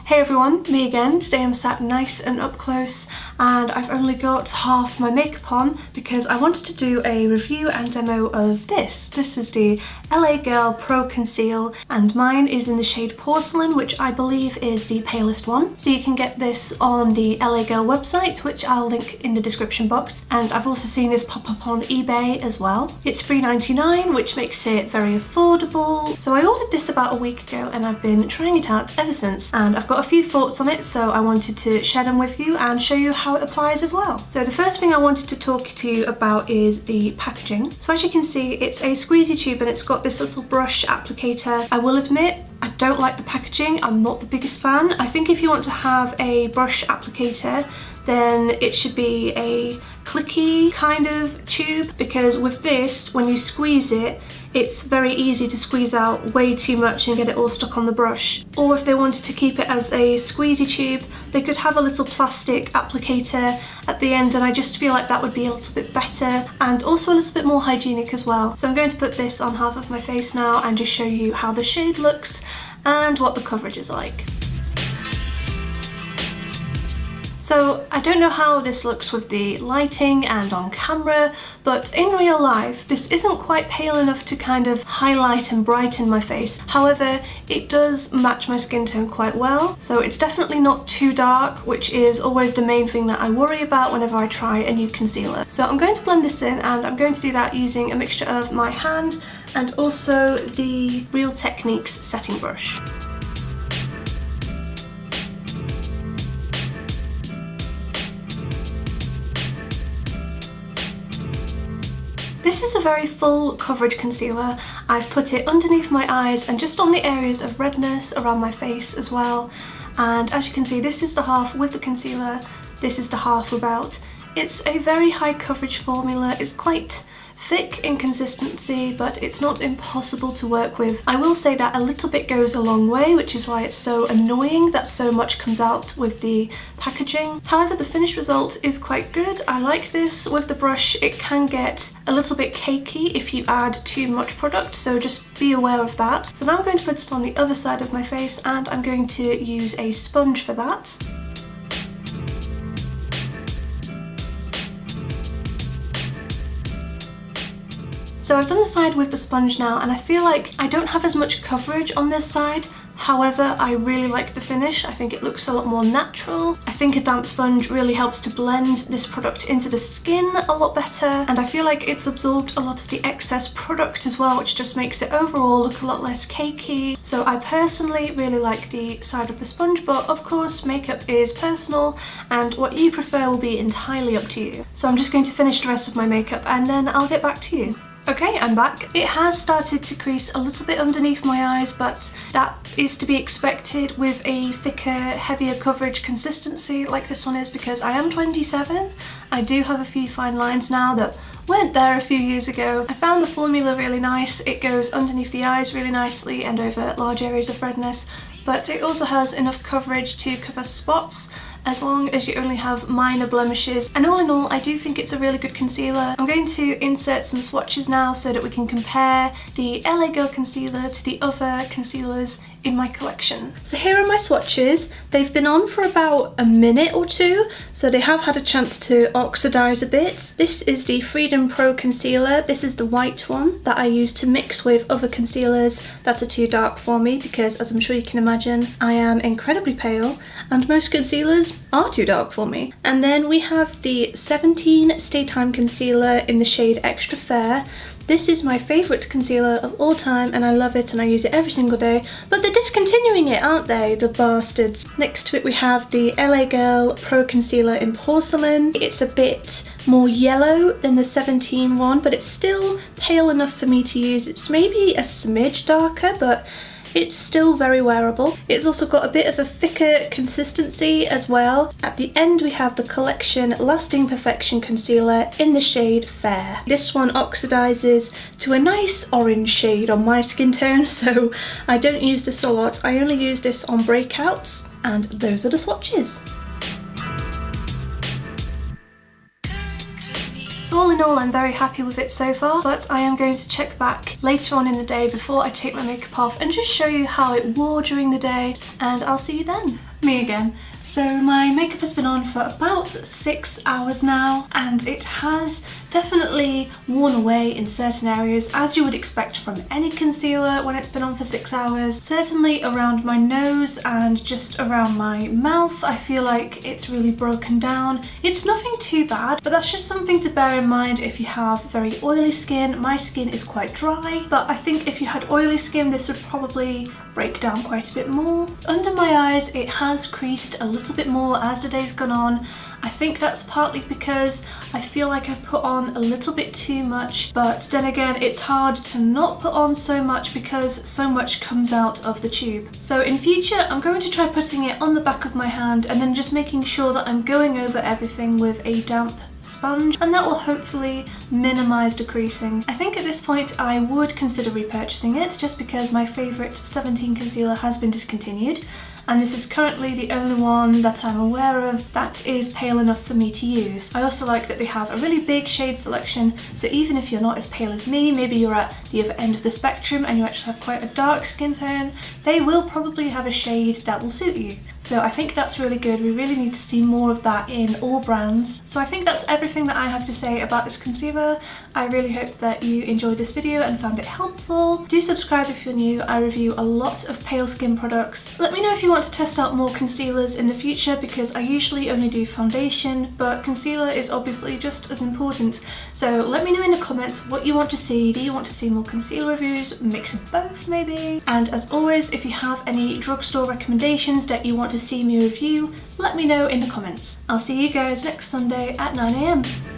Hey everyone, me again. Today I'm sat nice and up close and I've only got half my makeup on because I wanted to do a review and demo of this. This is the Girl Pro Conceal and mine is in the shade Porcelain, which I believe is the palest one. So you can get this on the Girl website, which I'll link in the description box, and I've also seen this pop up on eBay as well. It's $3.99, which makes it very affordable. So I ordered this about a week ago and I've been trying it out ever since, and I've got a few thoughts on it, so I wanted to share them with you and show you how it applies as well. So the first thing I wanted to talk to you about is the packaging. So as you can see, it's a squeezy tube and it's got this little brush applicator. I will admit, I don't like the packaging. I'm not the biggest fan. I think if you want to have a brush applicator, then it should be a clicky kind of tube, because with this, when you squeeze it, it's very easy to squeeze out way too much and get it all stuck on the brush. Or if they wanted to keep it as a squeezy tube, they could have a little plastic applicator at the end, and I just feel like that would be a little bit better and also a little bit more hygienic as well. So I'm going to put this on half of my face now and just show you how the shade looks and what the coverage is like. So I don't know how this looks with the lighting and on camera, but in real life this isn't quite pale enough to kind of highlight and brighten my face. However, it does match my skin tone quite well, so it's definitely not too dark, which is always the main thing that I worry about whenever I try a new concealer. So I'm going to blend this in, and I'm going to do that using a mixture of my hand and also the Real Techniques setting brush. This is a very full coverage concealer. I've put it underneath my eyes and just on the areas of redness around my face as well. And as you can see, this is the half with the concealer, this is the half without. It's a very high coverage formula. It's quite thick in consistency, but it's not impossible to work with. I will say that a little bit goes a long way, which is why it's so annoying that so much comes out with the packaging. However, the finished result is quite good. I like this. With the brush, it can get a little bit cakey if you add too much product, so just be aware of that. So now I'm going to put it on the other side of my face, and I'm going to use a sponge for that. So I've done the side with the sponge now, and I feel like I don't have as much coverage on this side. However, I really like the finish. I think it looks a lot more natural. I think a damp sponge really helps to blend this product into the skin a lot better, and I feel like it's absorbed a lot of the excess product as well, which just makes it overall look a lot less cakey. So I personally really like the side of the sponge, but of course makeup is personal and what you prefer will be entirely up to you. So I'm just going to finish the rest of my makeup and then I'll get back to you. Okay, I'm back. It has started to crease a little bit underneath my eyes, but that is to be expected with a thicker, heavier coverage consistency like this one is, because I am 27. I do have a few fine lines now that weren't there a few years ago. I found the formula really nice. It goes underneath the eyes really nicely and over large areas of redness, but it also has enough coverage to cover spots as long as you only have minor blemishes. And all in all, I do think it's a really good concealer. I'm going to insert some swatches now so that we can compare the Girl concealer to the other concealers in my collection. So here are my swatches. They've been on for about a minute or two, so they have had a chance to oxidize a bit. This is the Freedom Pro Concealer. This is the white one that I use to mix with other concealers that are too dark for me, because as I'm sure you can imagine, I am incredibly pale and most concealers are too dark for me. And then we have the 17 Stay Time Concealer in the shade Extra Fair. This is my favourite concealer of all time and I love it and I use it every single day, but they're discontinuing it, aren't they, the bastards. Next to it we have the Girl Pro Concealer in Porcelain. It's a bit more yellow than the 17 one, but it's still pale enough for me to use. It's maybe a smidge darker, but it's still very wearable. It's also got a bit of a thicker consistency as well. At the end we have the Collection Lasting Perfection Concealer in the shade Fair. This one oxidizes to a nice orange shade on my skin tone, so I don't use this a lot. I only use this on breakouts, and those are the swatches. So all in all, I'm very happy with it so far, but I am going to check back later on in the day before I take my makeup off and just show you how it wore during the day, and I'll see you then. Me again. So my makeup has been on for about 6 hours now, and it has definitely worn away in certain areas, as you would expect from any concealer when it's been on for 6 hours. Certainly around my nose and just around my mouth, I feel like it's really broken down. It's nothing too bad, but that's just something to bear in mind if you have very oily skin. My skin is quite dry, but I think if you had oily skin, this would probably break down quite a bit more. Under my eyes, it has creased a little bit more as the day's gone on. I think that's partly because I feel like I've put on a little bit too much, but then again, it's hard to not put on so much because so much comes out of the tube. So in future, I'm going to try putting it on the back of my hand and then just making sure that I'm going over everything with a damp sponge, and that will hopefully minimize the creasing. I think at this point I would consider repurchasing it just because my favorite 17 concealer has been discontinued, and this is currently the only one that I'm aware of that is pale enough for me to use. I also like that they have a really big shade selection, so even if you're not as pale as me, maybe you're at the other end of the spectrum and you actually have quite a dark skin tone, they will probably have a shade that will suit you. So I think that's really good. We really need to see more of that in all brands. So I think that's everything that I have to say about this concealer. I really hope that you enjoyed this video and found it helpful. Do subscribe if you're new. I review a lot of pale skin products. Let me know if you want to test out more concealers in the future, because I usually only do foundation, but concealer is obviously just as important. So let me know in the comments what you want to see. Do you want to see more concealer reviews? Mix of both maybe? And as always, if you have any drugstore recommendations that you want to see me review, let me know in the comments. I'll see you guys next Sunday at 9 AM.